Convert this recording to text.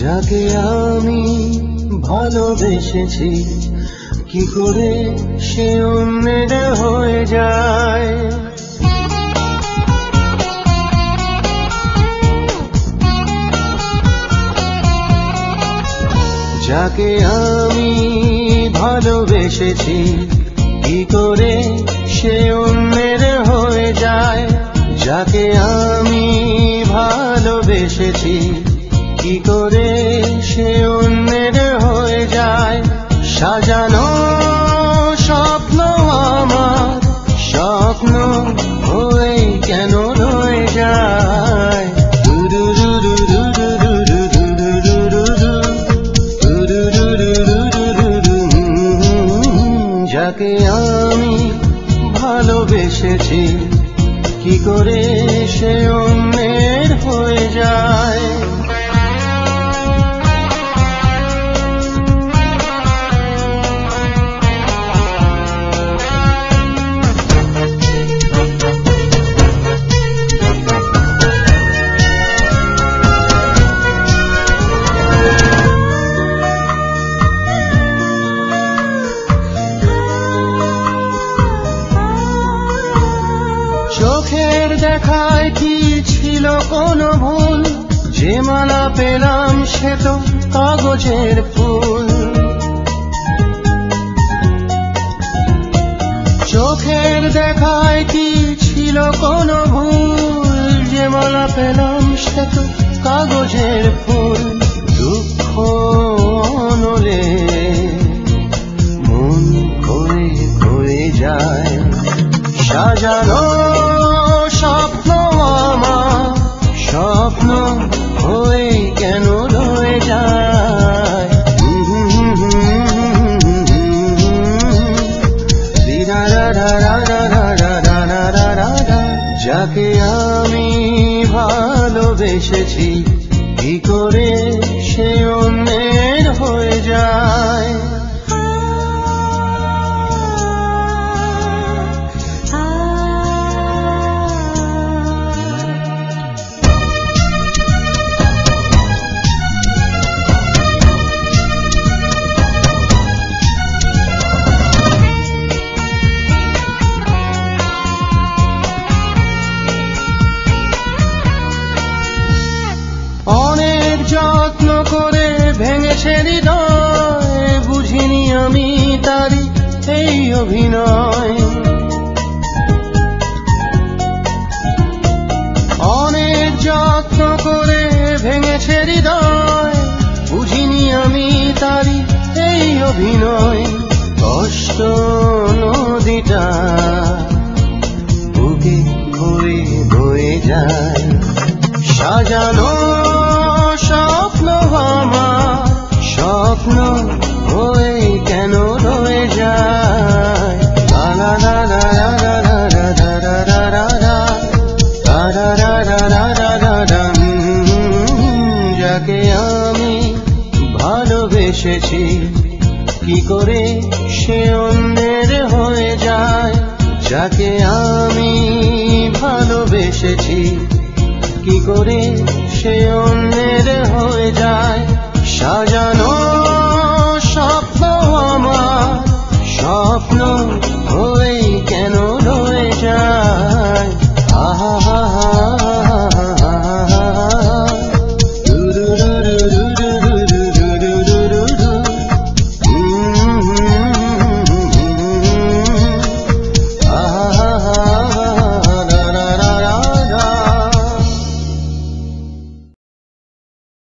যাকে আমি ভালোবেসেছি কি করে সে অন্যের হয়ে যায়। যাকে আমি ভালোবেসেছি কি করে সে অন্যের হয়ে যায়। যাকে আমি ভালোবেসেছি কি করে সে অন্যের হয়ে যায়। সাজানো স্বপ্ন আমার স্বপ্ন হয়ে কেন রয়ে যায়। যাকে আমি ভালোবেসেছি কি করে সে অন্যের হয়ে যায়। চোখের দেখায় কি ছিল কোনো ভুল, যে মালা পেলাম সে তো কাগজের ফুল। চোখের দেখায় কি ছিল কোনো ভুল, যে মালা পেলাম সে তো কাগজের ফুল। দুঃখ নলে মন হয়ে হয়ে যায়। সাজানো স্বপ্ন আমার স্বপ্ন হয়ে কেন রয়ে যায়। যাকে আমি ভালোবেসেছি কি করে সে অন্যের হয়ে যায়। অনেক যত্ন করে ভেঙেছে হৃদয়, বুঝিনি আমি তারি এই অভিনয়। অনেক যত্ন করে ভেঙেছে হৃদয়, বুঝিনি আমি তারি এই অভিনয়। কষ্ট নদীটা বুকে ঘুরে বয়ে যায়। সাজানো স্বপ্ন আমার স্বপ্ন হয়ে কেন রয়ে যায়। যাকে আমি ভালোবেসেছি কি করে সে অন্যের হয়ে যায়। যাকে আমি ভালোবেসেছি কি করে সে অন্যের হয়ে যায়। সাজানো স্বপ্ন আমার স্বপ্ন হয়ে কেন